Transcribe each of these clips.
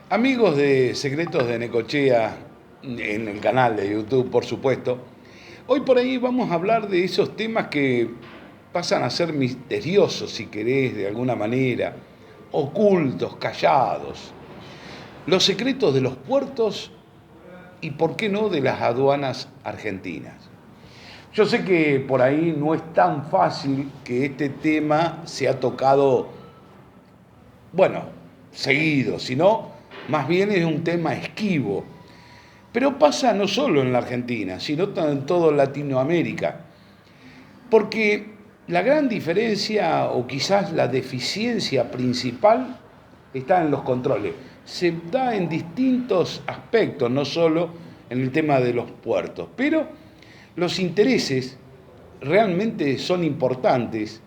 Amigos de Secretos de Necochea, en el canal de YouTube, por supuesto, hoy por ahí vamos a hablar de esos temas que pasan a ser misteriosos, si querés, de alguna manera, ocultos, callados. Los secretos de los puertos y, por qué no, de las aduanas argentinas. Yo sé que por ahí no es tan fácil que este tema sea tocado, bueno, seguido, sino más bien es un tema esquivo. Pero pasa no solo en la Argentina, sino en toda Latinoamérica. Porque la gran diferencia o quizás la deficiencia principal está en los controles. Se da en distintos aspectos, no solo en el tema de los puertos. Pero los intereses realmente son importantes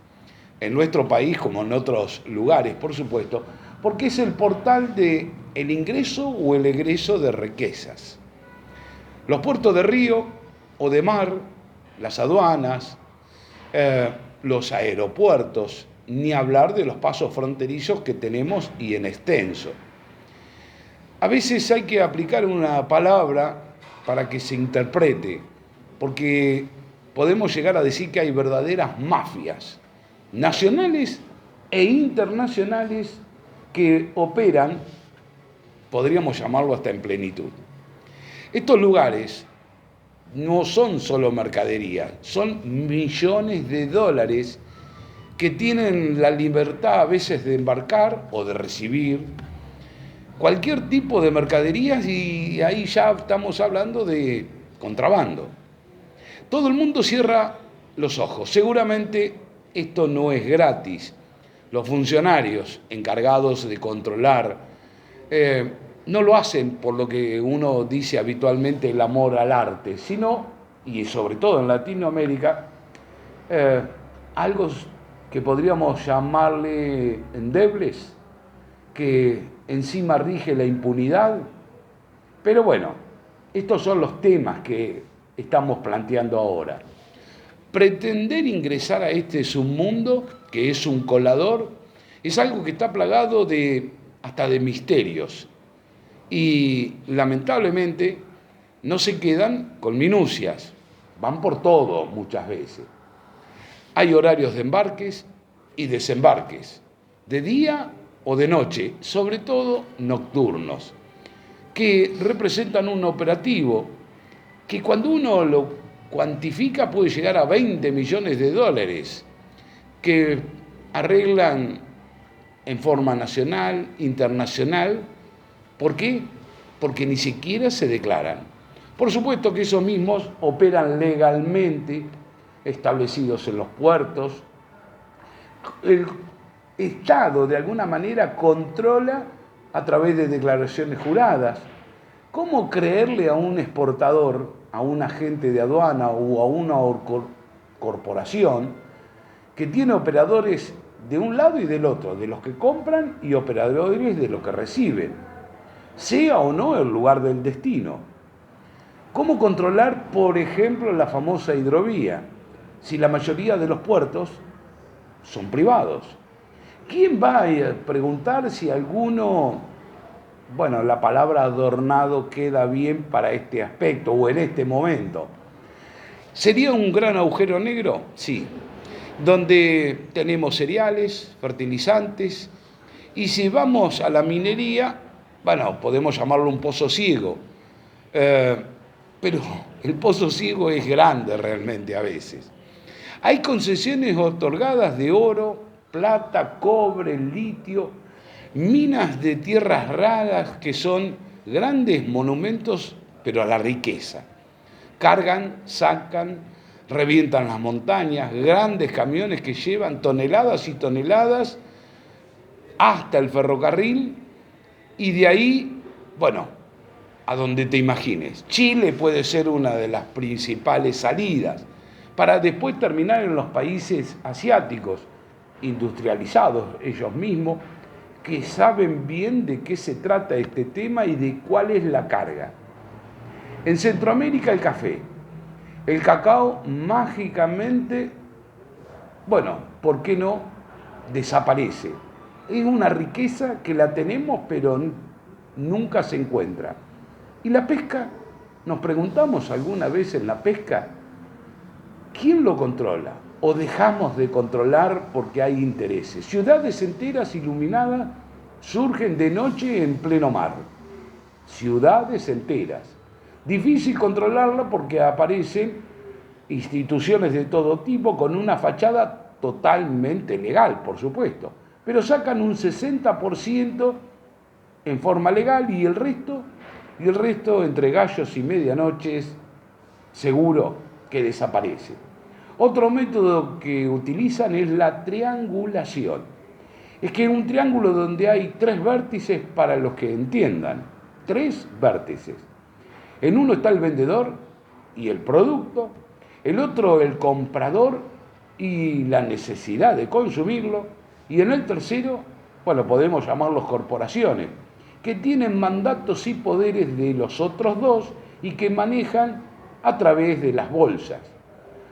en nuestro país como en otros lugares, por supuesto, porque es el portal de el ingreso o el egreso de riquezas. Los puertos de río o de mar, las aduanas, los aeropuertos, ni hablar de los pasos fronterizos que tenemos y en extenso. A veces hay que aplicar una palabra para que se interprete, porque podemos llegar a decir que hay verdaderas mafias nacionales e internacionales que operan, podríamos llamarlo hasta en plenitud. Estos lugares no son solo mercadería, son millones de dólares que tienen la libertad a veces de embarcar o de recibir cualquier tipo de mercaderías, y ahí ya estamos hablando de contrabando. Todo el mundo cierra los ojos. Seguramente esto no es gratis. Los funcionarios encargados de controlar no lo hacen por lo que uno dice habitualmente el amor al arte, sino, y sobre todo en Latinoamérica, algo que podríamos llamarle endebles, que encima rige la impunidad. Pero bueno, estos son los temas que estamos planteando ahora. Pretender ingresar a este submundo, que es un colador, es algo que está plagado hasta de misterios. Y lamentablemente no se quedan con minucias, van por todo muchas veces. Hay horarios de embarques y desembarques, de día o de noche, sobre todo nocturnos, que representan un operativo que cuando uno lo cuantifica puede llegar a 20 millones de dólares, que arreglan en forma nacional, internacional. ¿Por qué? Porque ni siquiera se declaran. Por supuesto que esos mismos operan legalmente, establecidos en los puertos. El Estado, de alguna manera, controla a través de declaraciones juradas. ¿Cómo creerle a un exportador, a un agente de aduana o a una corporación que tiene operadores de un lado y del otro, de los que compran y operadores de los que reciben, sea o no el lugar del destino? ¿Cómo controlar, por ejemplo, la famosa hidrovía, si la mayoría de los puertos son privados? ¿Quién va a preguntar si alguno, bueno, la palabra adornado queda bien para este aspecto o en este momento? ¿Sería un gran agujero negro? Sí, donde tenemos cereales, fertilizantes, y si vamos a la minería, bueno, podemos llamarlo un pozo ciego, pero el pozo ciego es grande realmente a veces. Hay concesiones otorgadas de oro, plata, cobre, litio, minas de tierras raras que son grandes monumentos, pero a la riqueza. Cargan, sacan, revientan las montañas, grandes camiones que llevan toneladas y toneladas hasta el ferrocarril, y de ahí, bueno, a donde te imagines. Chile puede ser una de las principales salidas, para después terminar en los países asiáticos, industrializados ellos mismos, que saben bien de qué se trata este tema y de cuál es la carga. En Centroamérica el café, el cacao mágicamente, bueno, ¿por qué no? Desaparece. Es una riqueza que la tenemos, pero nunca se encuentra. ¿Y la pesca? ¿Nos preguntamos alguna vez en la pesca? ¿Quién lo controla? ¿O dejamos de controlar porque hay intereses? Ciudades enteras iluminadas surgen de noche en pleno mar. Ciudades enteras. Difícil controlarla porque aparecen instituciones de todo tipo con una fachada totalmente legal, por supuesto, pero sacan un 60% en forma legal y el resto entre gallos y medianoches seguro que desaparece. Otro método que utilizan es la triangulación. Es que un triángulo donde hay 3 vértices, para los que entiendan, 3 vértices. En uno está el vendedor y el producto, el otro el comprador y la necesidad de consumirlo, y en el tercero, bueno, podemos llamarlos corporaciones, que tienen mandatos y poderes de los otros dos y que manejan a través de las bolsas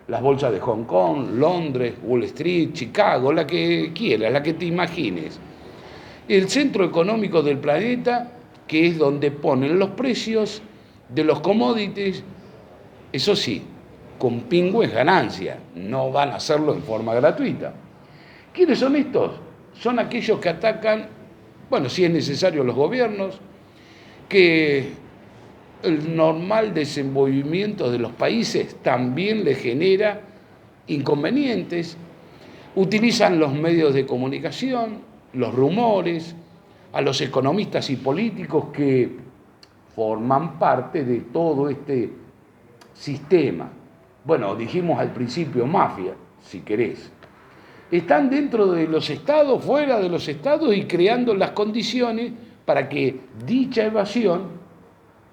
de Hong Kong, Londres, Wall Street, Chicago, la que quieras, la que te imagines. El centro económico del planeta, que es donde ponen los precios de los commodities, eso sí, con pingües ganancias, no van a hacerlo en forma gratuita. ¿Quiénes son estos? Son aquellos que atacan, bueno, si es necesario, los gobiernos, que el normal desenvolvimiento de los países también les genera inconvenientes. Utilizan los medios de comunicación, los rumores, a los economistas y políticos que forman parte de todo este sistema. Bueno, dijimos al principio mafia, si querés. Están dentro de los estados, fuera de los estados y creando las condiciones para que dicha evasión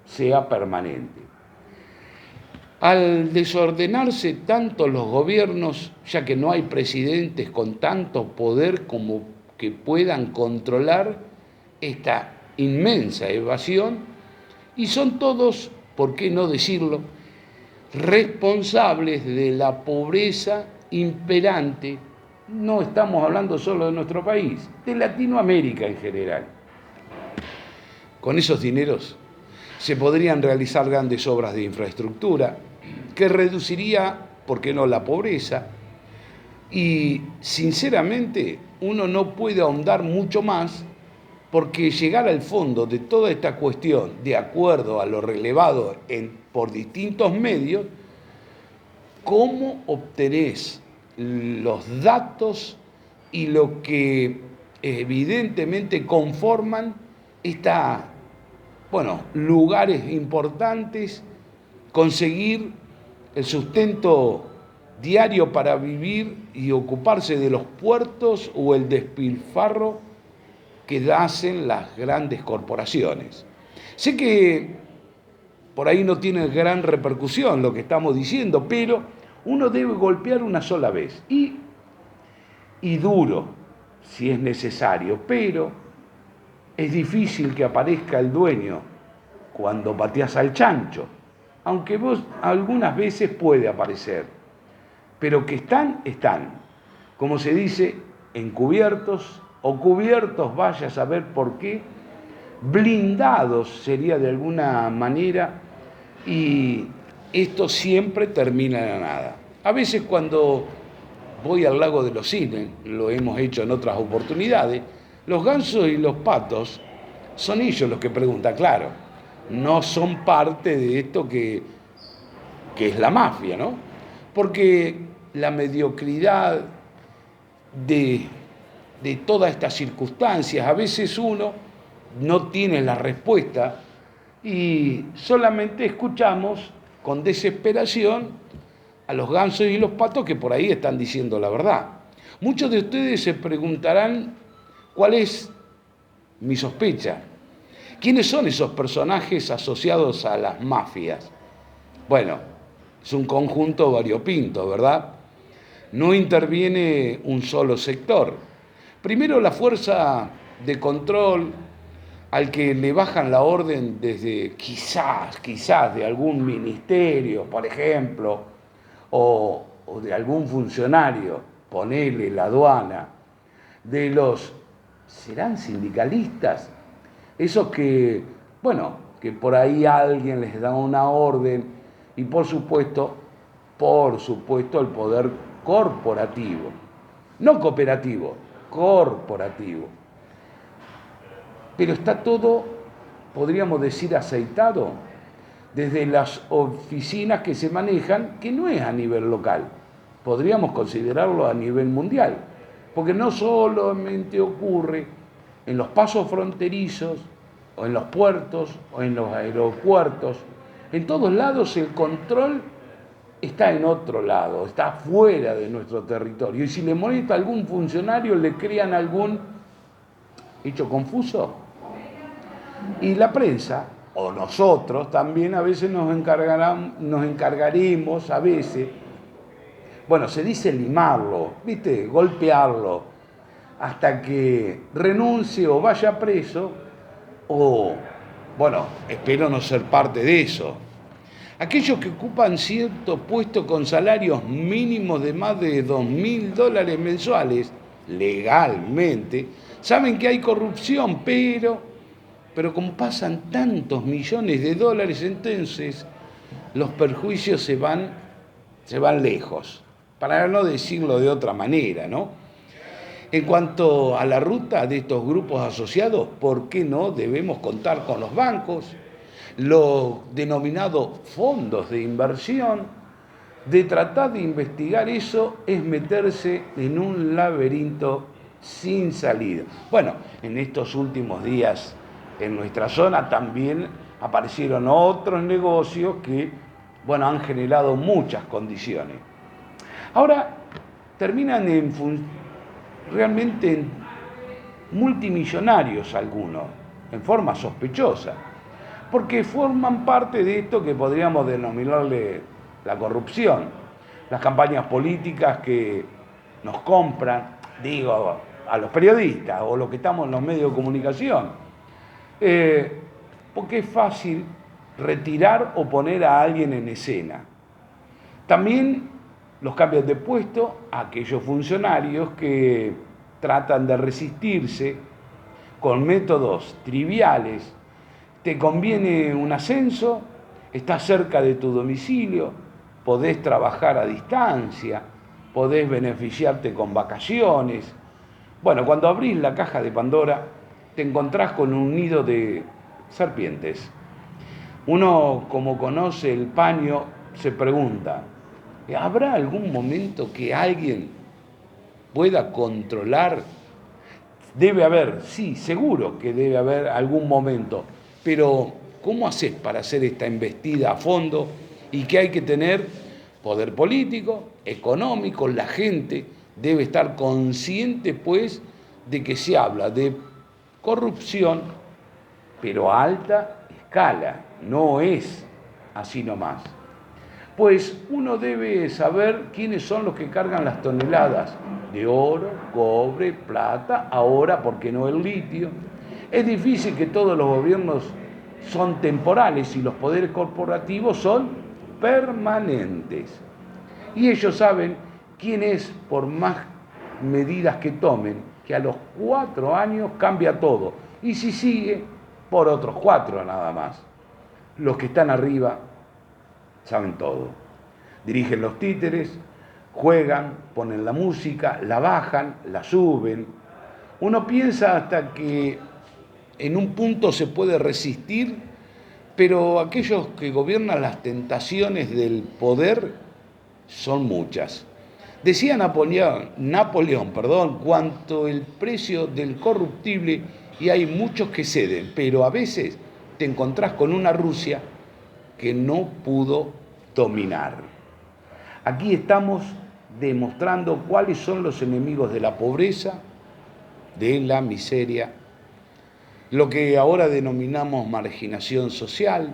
sea permanente. Al desordenarse tanto los gobiernos, ya que no hay presidentes con tanto poder como que puedan controlar esta inmensa evasión, y son todos, ¿por qué no decirlo?, responsables de la pobreza imperante. No estamos hablando solo de nuestro país, de Latinoamérica en general. Con esos dineros se podrían realizar grandes obras de infraestructura que reduciría, ¿por qué no?, la pobreza. Y sinceramente uno no puede ahondar mucho más porque llegar al fondo de toda esta cuestión, de acuerdo a lo relevado por distintos medios, ¿cómo obtenés los datos y lo que evidentemente conforman lugares importantes, conseguir el sustento diario para vivir y ocuparse de los puertos o el despilfarro que hacen las grandes corporaciones? Sé que por ahí no tiene gran repercusión lo que estamos diciendo, pero uno debe golpear una sola vez y duro, si es necesario, pero es difícil que aparezca el dueño cuando pateas al chancho, aunque vos algunas veces puede aparecer, pero que están. Como se dice, encubiertos o cubiertos, vaya a saber por qué, blindados sería de alguna manera, y esto siempre termina en la nada. A veces cuando voy al lago de los cisnes, lo hemos hecho en otras oportunidades, los gansos y los patos son ellos los que preguntan, claro, no son parte de esto que es la mafia, ¿no? Porque la mediocridad de todas estas circunstancias, a veces uno no tiene la respuesta y solamente escuchamos con desesperación a los gansos y los patos que por ahí están diciendo la verdad. Muchos de ustedes se preguntarán cuál es mi sospecha. ¿Quiénes son esos personajes asociados a las mafias? Bueno, es un conjunto variopinto, ¿verdad? No interviene un solo sector. Primero, la fuerza de control al que le bajan la orden desde quizás de algún ministerio, por ejemplo, o de algún funcionario, ponele la aduana, ¿serán sindicalistas? Esos que, bueno, que por ahí alguien les da una orden y por supuesto el poder corporativo, no cooperativo, corporativo. Pero está todo, podríamos decir, aceitado desde las oficinas que se manejan, que no es a nivel local, podríamos considerarlo a nivel mundial, porque no solamente ocurre en los pasos fronterizos, o en los puertos, o en los aeropuertos, en todos lados el control está en otro lado, está fuera de nuestro territorio, y si le molesta a algún funcionario, le crean algún hecho confuso. Y la prensa, o nosotros también, a veces nos encargaremos, a veces, bueno, se dice limarlo, ¿viste? Golpearlo, hasta que renuncie o vaya preso, o, bueno, espero no ser parte de eso. Aquellos que ocupan cierto puesto con salarios mínimos de más de $2.000 mensuales, legalmente, saben que hay corrupción, pero como pasan tantos millones de dólares, entonces los perjuicios se van lejos, para no decirlo de otra manera, ¿no? En cuanto a la ruta de estos grupos asociados, ¿por qué no debemos contar con los bancos, los denominados fondos de inversión? De tratar de investigar eso es meterse en un laberinto sin salida. Bueno, en estos últimos días en nuestra zona también aparecieron otros negocios que, bueno, han generado muchas condiciones. Ahora terminan realmente multimillonarios algunos, en forma sospechosa, porque forman parte de esto que podríamos denominarle la corrupción. Las campañas políticas que nos compran, digo, a los periodistas o los que estamos en los medios de comunicación, porque es fácil retirar o poner a alguien en escena. También los cambios de puesto a aquellos funcionarios que tratan de resistirse con métodos triviales. Te conviene un ascenso, estás cerca de tu domicilio, podés trabajar a distancia, podés beneficiarte con vacaciones. Bueno, cuando abrís la caja de Pandora, te encontrás con un nido de serpientes. Uno, como conoce el paño, se pregunta, ¿habrá algún momento que alguien pueda controlar? Debe haber, sí, seguro que debe haber algún momento, pero ¿cómo haces para hacer esta embestida a fondo? Y que hay que tener poder político, económico, la gente debe estar consciente, pues, de que se habla de corrupción, pero a alta escala, no es así nomás. Pues uno debe saber quiénes son los que cargan las toneladas de oro, cobre, plata, ahora, ¿por qué no el litio? Es difícil que todos los gobiernos son temporales y los poderes corporativos son permanentes. Y ellos saben quién es, por más medidas que tomen, que a los 4 años cambia todo. Y si sigue, por otros 4 nada más. Los que están arriba saben todo. Dirigen los títeres, juegan, ponen la música, la bajan, la suben. Uno piensa hasta que en un punto se puede resistir, pero aquellos que gobiernan las tentaciones del poder son muchas. Decía Napoleón, cuanto el precio del corruptible, y hay muchos que ceden, pero a veces te encontrás con una Rusia que no pudo dominar. Aquí estamos demostrando cuáles son los enemigos de la pobreza, de la miseria, lo que ahora denominamos marginación social,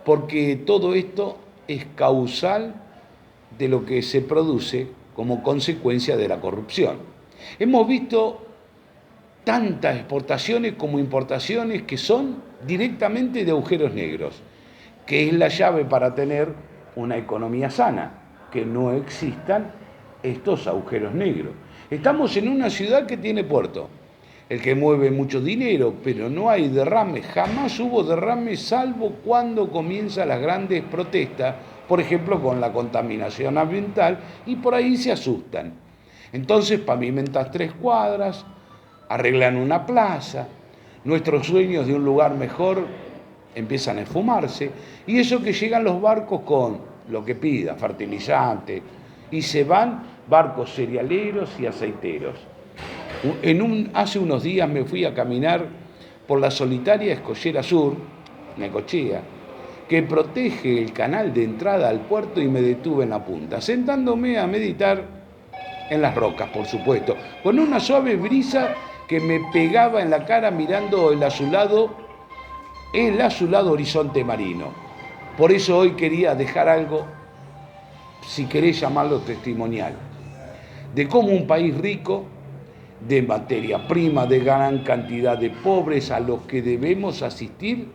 porque todo esto es causal de lo que se produce como consecuencia de la corrupción. Hemos visto tantas exportaciones como importaciones que son directamente de agujeros negros, que es la llave para tener una economía sana, que no existan estos agujeros negros. Estamos en una ciudad que tiene puerto, el que mueve mucho dinero, pero no hay derrame, jamás hubo derrame salvo cuando comienzan las grandes protestas, por ejemplo con la contaminación ambiental, y por ahí se asustan. Entonces pavimentas 3 cuadras, arreglan una plaza, nuestros sueños de un lugar mejor empiezan a esfumarse, y eso que llegan los barcos con lo que pida, fertilizante, y se van barcos cerealeros y aceiteros. Hace unos días me fui a caminar por la solitaria Escollera Sur, Necochea, que protege el canal de entrada al puerto, y me detuve en la punta, sentándome a meditar en las rocas, por supuesto, con una suave brisa que me pegaba en la cara mirando el azulado horizonte marino. Por eso hoy quería dejar algo, si querés llamarlo testimonial, de cómo un país rico de materia prima, de gran cantidad de pobres a los que debemos asistir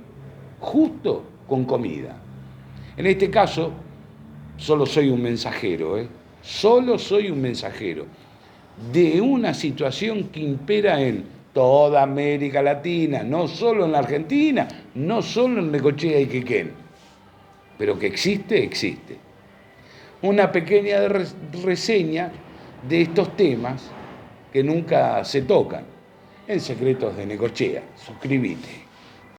justo con comida. En este caso, solo soy un mensajero, solo soy un mensajero de una situación que impera en toda América Latina, no solo en la Argentina, no solo en Necochea y Quequén, pero que existe, existe. Una pequeña reseña de estos temas que nunca se tocan en Secretos de Necochea. Suscríbete.